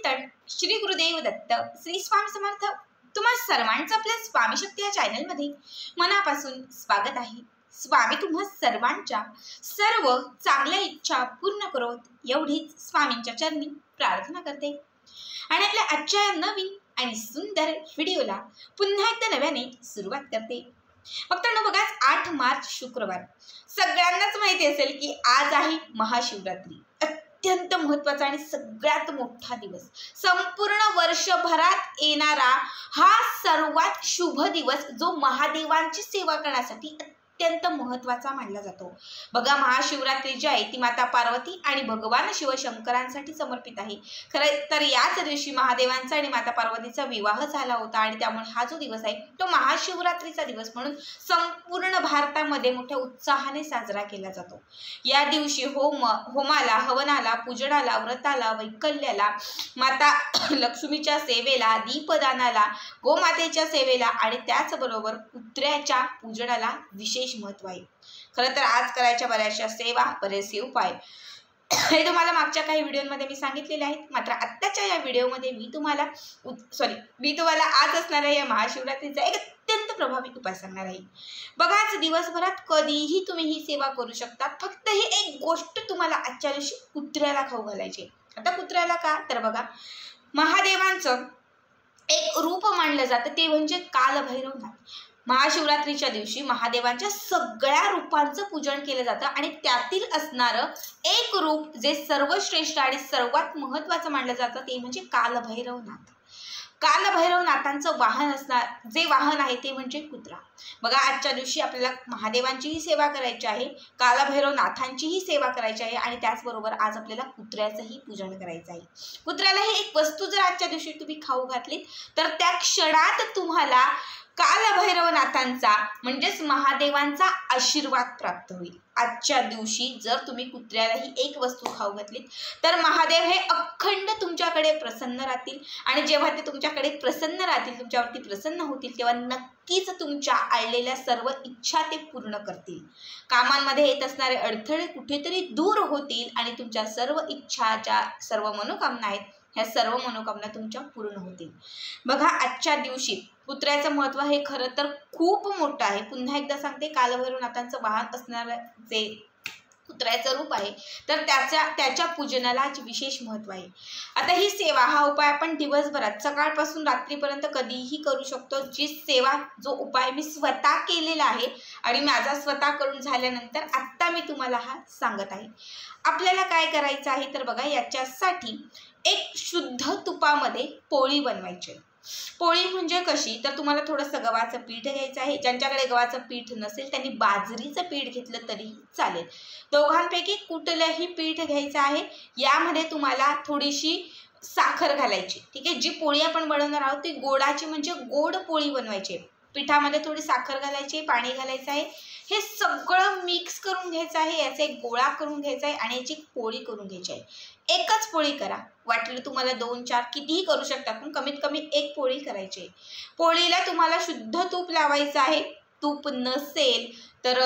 चिंतन श्री गुरुदेव दत्त श्री स्वामी समर्थ। तुम्हा सर्वांचं आपल्या स्वामी शक्ती या चॅनल मध्ये मनापासून स्वागत आहे। स्वामी तुम्हा सर्वांच्या सर्व चांगल्या इच्छा पूर्ण करोत एवढीच स्वामींच्या चरणी प्रार्थना करते आणि आपल्या आजच्या या नवीन आणि सुंदर व्हिडिओला पुन्हा एकदा नव्याने सुरुवात करते। मित्रांनो बघा, 8 मार्च शुक्रवार, सगळ्यांनाच माहिती असेल की आज आहे महाशिवरात्री। अत्यंत महत्त्वाचा आणि सगळ्यात मोठा दिवस, संपूर्ण वर्षभरात येणारा हा सर्वात शुभ दिवस जो महादेवांची सेवा करण्यासाठी अत्यंत महत्त्वाचा मानला जातो। बघा, महाशिवरात्री जी आहे ती माता पार्वती आणि भगवान शिवशंकरांसाठी समर्पित आहे। खरं तर याच दिवशी महादेवांचा आणि माता पार्वतीचा विवाह झाला होता आणि त्यामुळे हा जो दिवस आहे तो महाशिवरात्रीचा दिवस म्हणून संपूर्ण भारतामध्ये मोठ्या उत्साहाने साजरा केला जातो। या दिवशी होमाला, हवनाला, पूजनाला, व्रताला, वैकल्याला, माता लक्ष्मीच्या सेवेला, दीपदानाला, गोमातेच्या सेवेला आणि त्याचबरोबर कुत्र्याच्या पूजनाला विशेष महत्व आहे। खरं तर आज करायच्या बऱ्याचशा सेवा, बरेचसे उपाय हे तुम्हाला मागच्या काही व्हिडिओमध्ये मी सांगितलेले आहेत। मात्र आत्ताच्या या व्हिडिओमध्ये मी तुम्हाला आज असणाऱ्या या महाशिवरात्रीचा एक अत्यंत प्रभावी उपाय सांगणार आहे। बघा, आज दिवसभरात कधीही तुम्ही ही सेवा करू शकता। फक्त ही एक गोष्ट तुम्हाला आजच्या दिवशी कुत्र्याला खाऊ घालायची। आता कुत्र्याला का, तर बघा, महादेवांचं एक रूप मानलं जातं ते म्हणजे कालभैरवनाथ। महाशिवरात्रीच्या दिवशी महादेवांच्या सगळ्या रूपांचं पूजन केलं जातं आणि त्यातील असणारं एक रूप जे सर्वश्रेष्ठ आणि सर्वात महत्त्वाचं मानलं जातं ते म्हणजे कालभैरवनाथ। कालभैरवनाथांचं जे वाहन आहे ते म्हणजे कुत्रा। बघा, आजच्या दिवशी आपल्याला महादेवांचीही सेवा करायची आहे, कालभैरवनाथांचीही सेवा करायची आहे आणि त्याचबरोबर आज आपल्याला कुत्र्याचंही पूजन करायचं आहे। कुत्र्याला ही एक वस्तू जर आजच्या दिवशी तुम्ही खाऊ घातलीत तर त्या क्षणात तुम्हाला कालभैरवनाथांचा म्हणजेच महादेवांचा आशीर्वाद प्राप्त होईल। आजच्या दिवशी जर तुम्ही कुत्र्यालाही एक वस्तू खाऊ घातलीत तर महादेव हे अखंड तुमच्याकडे प्रसन्न राहतील आणि जेव्हा ते तुमच्याकडे प्रसन्न राहतील, तुमच्यावरती प्रसन्न होतील, तेव्हा नक्कीच तुमच्या आलेल्या सर्व इच्छा ते पूर्ण करतील। कामांमध्ये येत असणारे अडथळे कुठेतरी दूर होतील आणि तुमच्या सर्व इच्छाच्या सर्व मनोकामना आहेत ह्या सर्व मनोकामना तुमच्या पूर्ण होतील। बघा, आजच्या दिवशी कुत्र्याचं महत्त्व हे खरं तर खूप मोठं आहे। पुन्हा एकदा सांगते, कालभैरवनाथांचं वाहन असणारं जे कुत्र्याचं रूप आहे तर त्याच्या पूजनाला विशेष महत्त्व आहे। आता ही सेवा, हा उपाय आपण दिवसभरात सकाळपासून रात्रीपर्यंत कधीही करू शकतो। जो उपाय मी स्वतः केलेला आहे आणि माझा स्वतः करून झाल्यानंतर आत्ता मी तुम्हाला हा सांगत आहे। आपल्याला काय करायचं आहे तर बघा, याच्यासाठी एक शुद्ध तुपामध्ये पोळी बनवायची। पोळी म्हणजे कशी, तर तुम्हाला थोडंसं गव्हाचं पीठ घ्यायचं आहे। ज्यांच्याकडे गव्हाचं पीठ नसेल त्यांनी बाजरीचं पीठ घेतलं तरी चालेल। दोघांपैकी कुठलंही पीठ घ्यायचं आहे। यामध्ये तुम्हाला थोडीशी साखर घालायची, ठीक आहे। जी पोळी आपण बनवणार आहोत ती गोडाची म्हणजे गोड पोळी बनवायची। पिठामध्ये थोडी साखर घालायची, पाणी घालायचं आहे, हे सगळं मिक्स करून घ्यायचं आहे। याचा एक गोळा करून घ्यायचा आहे आणि याची पोळी करून घ्यायची आहे। एकच पोळी करा, वाटलं तुम्हाला 2-4 कितीही करू शकता, पण कमीत कमी एक पोळी करायची आहे। पोळीला तुम्हाला शुद्ध तूप लावायचं आहे। तूप नसेल तर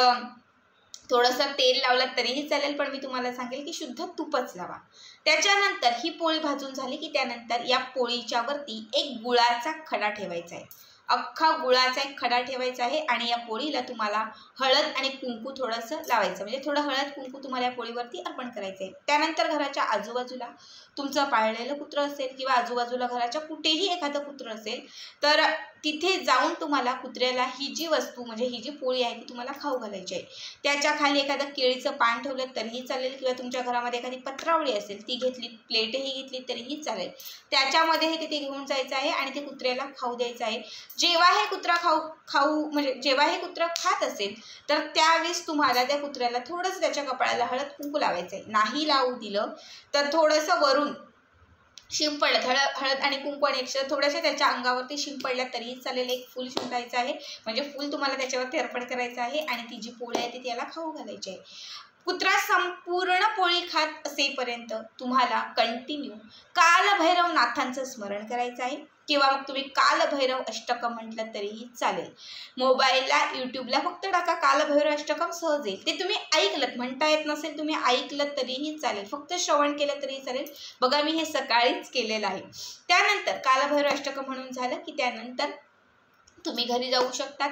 थोडंसं तेल लावलं तरीही चालेल, पण मी तुम्हाला सांगेल की शुद्ध तूपच लावा। त्याच्यानंतर ही पोळी भाजून झाली की त्यानंतर या पोळीच्या वरती एक गुळाचा खडा ठेवायचा आहे। अख्खा गुळाचा एक खडा ठेवायचा आहे आणि या पोळीला तुम्हाला हळद आणि कुंकू थोडंसं लावायचं, म्हणजे थोडं हळद कुंकू तुम्हाला या पोळीवरती अर्पण करायचं आहे। त्यानंतर घराच्या आजूबाजूला तुमचं पाळलेलं कुत्रं असेल किंवा आजूबाजूला घराच्या कुठेही एखादं कुत्रं असेल तर तिथे जाऊन तुम्हाला कुत्र्याला ही जी वस्तू म्हणजे ही जी पोळी आहे ती तुम्हाला खाऊ घालायची आहे। त्याच्या खाली एखादं केळीचं पान ठेवलं तरीही चालेल किंवा तुमच्या घरामध्ये एखादी पत्रावळी असेल ती घेतली, प्लेटही घेतली तरीही चालेल। त्याच्यामध्ये हे तिथे घेऊन जायचं आहे आणि ते कुत्र्याला खाऊ द्यायचं आहे। जेव्हा हे कुत्रं खात असेल तर त्यावेळेस तुम्हाला त्या कुत्र्याला थोडंसं त्याच्या कपाळाला हळद कुंकू लावायचं आहे। नाही लावू दिलं तर थोडंसं वरून शिंपडलं, हळद आणि कुंकू आणि अक्षर थोड्याशा त्याच्या अंगावरती शिंपडल्या तरीही चालेल। एक फूल शिंपडायचं आहे, म्हणजे फूल तुम्हाला त्याच्यावरती अर्पण करायचं आहे आणि ती जी पोळी आहे ती त्याला खाऊ घालायची आहे। कुत्रा संपूर्ण पोळी खात असेपर्यंत तुम्हाला कंटिन्यू कालभैरवनाथांचं स्मरण करायचं आहे, किंवा मग तुम्ही कालभैरव अष्टकम म्हटलं तरीही चालेल. मोबाईलला यूट्यूबला फक्त टाका कालभैरव अष्टकम, सहज येईल. ते तुम्ही ऐकलत, म्हणता येत नसेल तुम्ही ऐकलत तरीही चालेल, फक्त श्रवण केलं तरीही चालेल. बघा मी हे सकाळीच केलेलं आहे. त्यानंतर कालभैरव अष्टकम म्हणून झालं की त्यानंतर तुम्ही घरी जाऊ शकतात.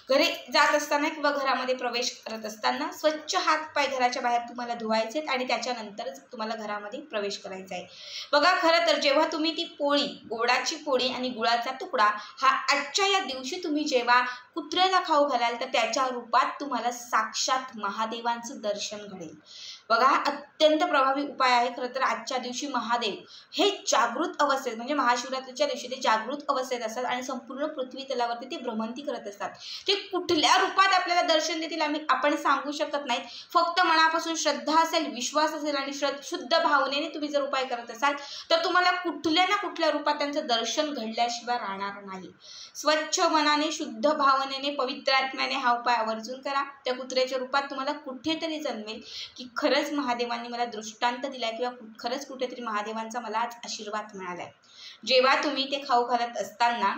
घरी जात असताना किंवा घरामध्ये प्रवेश करत असताना स्वच्छ हात पाय घराच्या बाहेर तुम्हाला धुवायचे आणि त्याच्यानंतरच तुम्हाला घरामध्ये प्रवेश करायचा आहे. बघा खरं तर जेव्हा तुम्ही ती पोळी, गोडाची पोळी आणि गुळाचा तुकडा हा आजच्या या दिवशी तुम्ही जेव्हा कुत्र्याला खाऊ घालाल तर त्याच्या रूपात तुम्हाला साक्षात महादेवांचं दर्शन घडेल. बघा अत्यंत प्रभावी उपाय आहे. खरं तर आजच्या दिवशी महादेव हे जागृत अवस्थेत, म्हणजे महाशिवरात्रीच्या दिवशी ते जागृत अवस्थेत असतात आणि संपूर्ण पृथ्वी तलावरती ते भ्रमंती करत असतात. ते कुठल्या रूपात आपल्याला दर्शन देतील आपण सांगू शकत नाहीत. फक्त मनापासून श्रद्धा असेल, विश्वास असेल आणि शुद्ध भावनेने तुम्ही जर उपाय करत असाल तर तुम्हाला कुठल्या ना कुठल्या रूपात त्यांचं दर्शन घडल्याशिवाय राहणार नाही. स्वच्छ मनाने, शुद्ध भावनेने, पवित्र आत्म्याने हा उपाय आवर्जून करा. त्या कुत्र्याच्या रूपात तुम्हाला कुठेतरी जाणवेल की खरंच महादेवांनी मला दृष्टांत दिलाय किंवा खरंच कुठेतरी महादेवांचा मला आज आशीर्वाद मिळालाय. जेव्हा तुम्ही ते खाऊ घालत असताना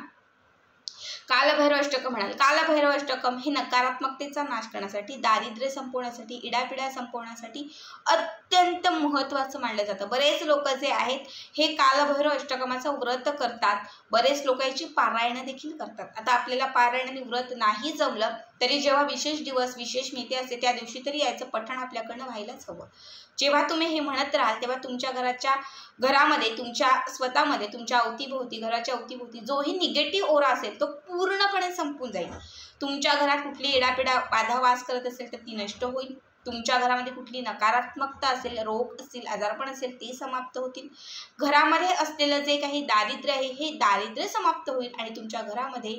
कालभैरव अष्टकम म्हणाल. कालभैरव अष्टकम हे नकारात्मकतेचा नाश करण्यासाठी, दारिद्र्य संपवण्यासाठी, इडापिडा संपवण्यासाठी अत्यंत महत्त्वाचं मानलं जातं. बरेच लोक जे आहेत हे कालभैरव अष्टकमाचं व्रत करतात. बरेच लोक याची पारायणं देखील करतात. आता आपल्याला पारायण आणि व्रत नाही जमलं तरी जेव्हा विशेष दिवस, विशेष मिती असते त्या दिवशी तरी याचं पठण आपल्याकडनं व्हायलाच हवं. जेव्हा तुम्ही हे म्हणत राहाल तेव्हा तुमच्या घरामध्ये, तुमच्या स्वतःमध्ये, तुमच्या अवतीभोवती, घराच्या अवतीभोवती जोही निगेटिव्ह ओरा असेल तो पूर्णपणे संपून जाईल. तुमच्या घरात कुठली इडापिडा बाधा वास करत असेल तर ती नष्ट होईल. तुमच्या घरामध्ये कुठली नकारात्मकता असेल, रोग असतील, आजारपण असेल ते समाप्त होतील. घरामध्ये असलेलं जे काही दारिद्र्य आहे हे दारिद्र्य समाप्त होईल आणि तुमच्या घरामध्ये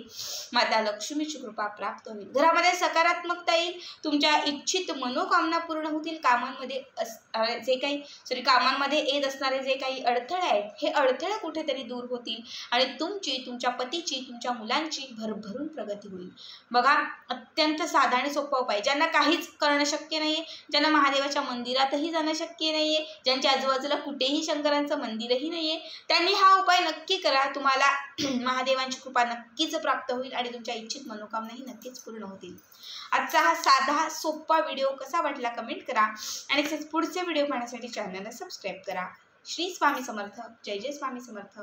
माता लक्ष्मीची कृपा प्राप्त होईल. घरामध्ये सकारात्मकता येईल. तुमच्या इच्छित मनोकामना पूर्ण होतील. कामांमध्ये येत असणारे जे काही अडथळे आहेत हे अडथळे कुठेतरी दूर होतील आणि तुमच्या पतीची, तुमच्या मुलांची भरभरून प्रगती होईल. बघा अत्यंत साधा आणि सोपा उपाय. ज्यांना काहीच करणं शक्य नाही, ज्यांना महादेवाच्या मंदिरातही जाणं शक्य नाहीये, ज्यांच्या आजूबाजूला कुठेही शंकरांचं मंदिरही नाहीये, त्यांनी हा उपाय नक्की करा. तुम्हाला महादेवांची कृपा नक्कीच प्राप्त होईल आणि तुमच्या इच्छित मनोकामनाही नक्कीच पूर्ण होतील. आजचा हा साधा सोपा व्हिडिओ कसा वाटला कमेंट करा आणि पुढचे व्हिडिओ पाहण्यासाठी चॅनलला सबस्क्राईब करा. श्री स्वामी समर्थ. जय जय स्वामी समर्थ.